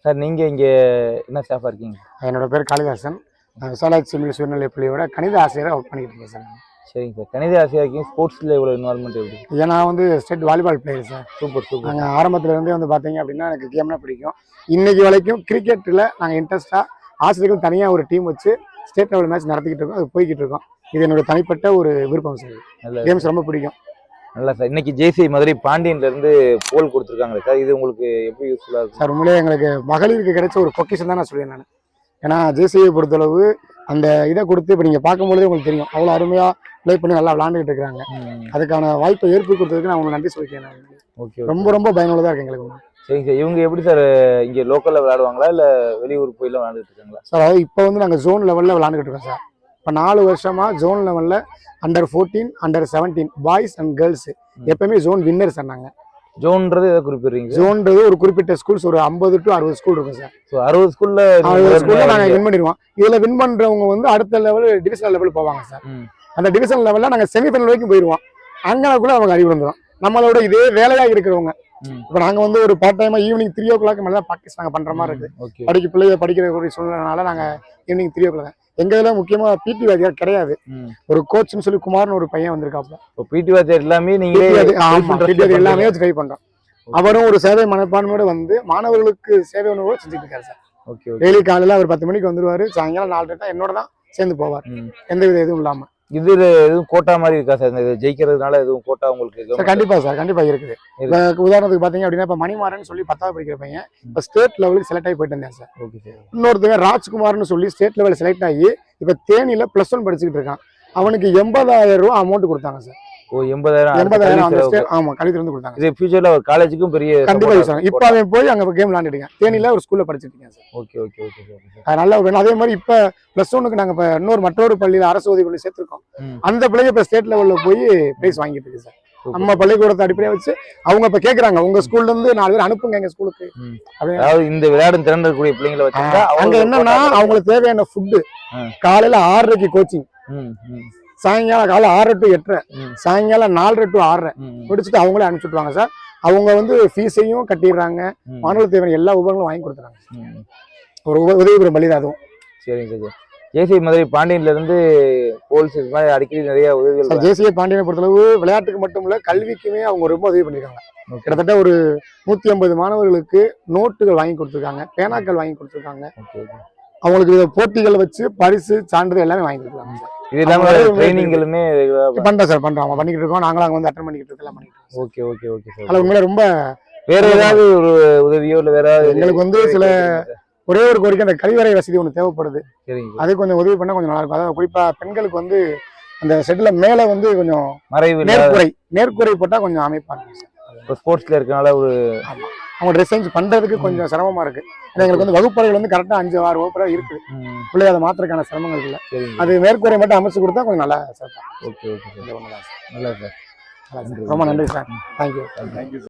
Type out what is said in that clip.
Sir நீங்கள் இங்கே என்ன ஸ்டாஃபாக இருக்கீங்க? என்னோட பேர் காளிதாசன். விசாலாட்சி சிவில் சுயநிலை பள்ளியோட கணித ஆசிரியராக ஒர்க் பண்ணிட்டு இருக்கேன் சார். சரிங்க சார். கணித ஆசிரியராக இருக்கீங்க. ஸ்போர்ட்ஸில் இவ்வளோ இன்வால்மெண்ட் எப்படி? ஏன் நான் வந்து state volleyball player sir. Super super. நாங்கள் ஆரம்பத்துலேருந்தே வந்து பார்த்தீங்க அப்படின்னா எனக்கு கேம்னா பிடிக்கும். இன்னைக்கு வரைக்கும் கிரிக்கெட்டில் நாங்கள் இன்ட்ரெஸ்ட்டாக ஆசிரியர்கள் தனியாக ஒரு டீம் வச்சு ஸ்டேட் லெவல் மேட்ச் நடத்திக்கிட்டு இருக்கோம். அது போய்கிட்டு இருக்கோம். இது என்னோட தனிப்பட்ட ஒரு விருப்பம் சார். கேம்ஸ் ரொம்ப பிடிக்கும். நல்லா சார். இன்னைக்கு ஜேசி மதுரை பாண்டியன்லேருந்து போல் கொடுத்துருக்காங்களே சார், இது உங்களுக்கு எப்படி யூஸ்ஃபுல்லாக இருக்கும் சார்? உண்மையிலே எங்களுக்கு மகளிருக்கு கிடைச்ச ஒரு பொக்கிஷன் தான் நான் சொல்லுவேன் நான். ஏன்னா ஜேசியை பொறுத்தளவு அந்த இதை கொடுத்து இப்போ நீங்கள் பார்க்கும்பொழுதே உங்களுக்கு தெரியும், அவ்வளோ அருமையாக ப்ளே பண்ணி நல்லா விளாண்டுக்கிட்டு இருக்கிறாங்க. அதுக்கான வாய்ப்பை ஏற்படுத்தி கொடுத்ததுக்கு நான் உங்களுக்கு நன்றி சொல்லிக்கிறேன் நான். ஓகே. ரொம்ப ரொம்ப பயனுள்ளதாக இருக்கு எங்களுக்கு. சரிங்க சார். இவங்க எப்படி சார் இங்கே லோக்கலில் விளையாடுவாங்களா இல்லை வெளியூர் போயிலாம் விளையாண்டுட்டு இருக்காங்களா சார்? அதாவது இப்போ வந்து நாங்கள் ஜோன் லெவலில் விளாண்டுக்கிட்டு இருக்கோம் சார். இப்போ 4 வருஷமாக ஜோன் லெவலில் under 14 under 17 boys and girls எப்பவுமே ஜோன் வின்னர் சார். நாங்கள் ஜோன்றது எதை குறிப்பிடுறீங்க? ஜோன்றது ஒரு குறிப்பிட்ட ஸ்கூல்ஸ் ஒரு 50 to 60 ஸ்கூல் இருக்கும் சார். ஸோ 60 ஸ்கூல்ல நாங்கள் வின் பண்ணிடுவோம். இதில் வின் பண்ணுறவங்க வந்து அடுத்த லெவல் டிவிஷனல் லெவல் போவாங்க சார். அந்த டிவிஷனல் லெவலில் நாங்கள் செமிஃபைனல் வரைக்கும் போயிடுவோம். அங்கனக்குள்ள அவங்க அறிவு வந்துடும். நம்மளோட இதே வேலையாக இருக்கிறவங்க இப்போ நாங்கள் வந்து ஒரு பார்ட் டைமாக ஈவினிங் 3 o'clock மேலே தான் ப்ராக்டிஸ் நாங்கள் பண்ணுற மாதிரி இருக்குது. பிள்ளைய படிக்கிற ஒரு சூழ்நிலைனால நாங்கள் ஈவினிங் 3 o'clock. எங்க இதில் முக்கியமாக பிடி வாத்தியார் கிடையாது. ஒரு கோச்னு சொல்லி குமார்னு ஒரு பையன் வந்திருக்காப்ல. பிடி வாத்தியார் எல்லாமே நீங்களே எல்லாமே ட்ரை பண்றோம். அவரும் ஒரு சேவை மனப்பான்மையோட வந்து மாணவர்களுக்கு சேவை உணர்வோடு செஞ்சுட்டு இருக்காரு சார். டெய்லி காலையில் அவர் 10 மணிக்கு வந்துருவாரு. சாயங்காலம் 4 தான் என்னோட தான் சேர்ந்து போவார். எந்த வித எதுவும் இல்லாம. இது எதுவும் கோட்டா மாதிரி இருக்கா சார்? இந்த ஜெயிக்கிறதுனால எதுவும் கோட்டா உங்களுக்கு? கண்டிப்பா சார், கண்டிப்பா இருக்குது. உதாரணத்துக்கு பாத்தீங்க அப்படின்னா இப்ப மணிமாறன் சொல்லி 10வது படிக்கிற பையன் இப்ப ஸ்டேட் லெவலுக்கு செலக்ட் ஆகி போயிட்டு இருந்தேன் சார். இன்னொருத்தங்க ராஜ்குமார்னு சொல்லி ஸ்டேட் லெவல் செலக்ட் ஆகி இப்ப தேனியில +1 படிச்சுக்கிட்டு இருக்கான். அவனுக்கு 80,000 ரூபாய் அமௌண்ட் கொடுத்தாங்க சார். ஓ 80,000 ஆமா கல்வித்துல இருந்து கொடுத்தாங்க. இது ஃபியூச்சர்ல ஒரு காலேஜுக்கும் பெரிய கண்டிப்பா யூஸ் ஆகும். இப்ப அவன் போய் அங்க கேம் விளையாண்டுட்டு தேனியில ஒரு ஸ்கூல்ல படிச்சுட்டு இருக்கேன் sir. Okay okay okay sir. அதனால அதே மாதிரி இப்ப +1க்கு நாங்க இப்ப மற்றொரு பள்ளியில அரசு உதவி பள்ளி சேர்த்திருக்கோம். அந்த பள்ளியை இப்ப ஸ்டேட் லெவல்ல போய் பிரைஸ் வாங்கிட்டு இருக்கு சார். நம்ம பள்ளிக்கூடத்தை அடிப்படையா வச்சு அவங்க இப்ப கேக்குறாங்க, உங்க ஸ்கூல்ல இருந்து 4 பேர் அனுப்புங்க எங்க ஸ்கூலுக்கு. அதாவது இந்த விளையாடும் திறன் இருக்கக்கூடிய பிள்ளைங்களை வச்சு அங்க என்னன்னா அவங்களுக்கு தேவையான ஃபுட்டு காலையில 6:30க்கு கோச்சிங், சாயங்காலம் காலை 6 to 8, சாயங்காலம் 4 to 6 முடிச்சுட்டு அவங்களே அனுப்பிச்சுட்டுவாங்க சார். அவங்க வந்து ஃபீஸையும் கட்டிடுறாங்க, மாணவர் தேவையான எல்லா உபகரணங்களும் வாங்கி கொடுத்துறாங்க. ஒரு உதவி பெறும் பள்ளி தான் அதுவும். சரிங்க சார். ஜேசி மதுரை பாண்டியன்ல இருந்து போல்ஸ் மாதிரி அடிக்கடி நிறைய உதவிகள். ஜேசிஏ பாண்டியனை பொறுத்தளவு விளையாட்டுக்கு மட்டும் இல்ல கல்விக்குமே அவங்க ரொம்ப உதவி பண்ணிருக்காங்க. கிட்டத்தட்ட ஒரு 150 மாணவர்களுக்கு நோட்டுகள் வாங்கி கொடுத்துருக்காங்க, பேனாக்கள் வாங்கி கொடுத்துருக்காங்க. அவங்களுக்கு போட்டிகளை வச்சு பரிசு சான்றிதழ் எல்லாமே வாங்கி கொடுத்துருக்காங்க சார். இது இல்லாம ட்ரைனிங்களுமே பண்றோம் சார், பண்றோம். அவங்க பண்ணிக்கிட்டு இருக்கோம், நாங்களும் அங்க வந்து அட்டெண்ட் பண்ணிக்கிட்டு இருக்கலாம் பண்ணிட்டு இருக்கோம். Okay okay okay sir. அது உண்மையில ரொம்ப வேற ஏதாவது ஒரு உதவியோ இல்ல வேற எங்களுக்கு வந்து சில ஒரே ஒரு கோரிக்கை, அந்த கழிவறை வசதி ஒன்று தேவைப்படுது. அது கொஞ்சம் உதவி பண்ணா கொஞ்சம் நல்லா இருக்கும். அதாவது குறிப்பா பெண்களுக்கு வந்து அந்த செட்ல மேல வந்து கொஞ்சம் நேர்குறை போட்டா கொஞ்சம் அமைப்பாங்க சார். இப்போ ஸ்போர்ட்ஸ்ல இருக்கனால ஒரு அவங்க ட்ரெஸ் சேஞ்ச் பண்றதுக்கு கொஞ்சம் சிரமமா இருக்கு. எங்களுக்கு வந்து வகுப்பறைகள் வந்து கரெக்டா 5-6 வகுப்பறை இருக்குது. பிள்ளை அதை மாத்திரக்கான சிரமங்கள் இல்லை. அது மேற்கூரை மட்டும் அமைச்சு கொடுத்தா கொஞ்சம் நல்லா சார். Okay okay sir. நல்லா சார். ரொம்ப நன்றி சார். தேங்க்யூ.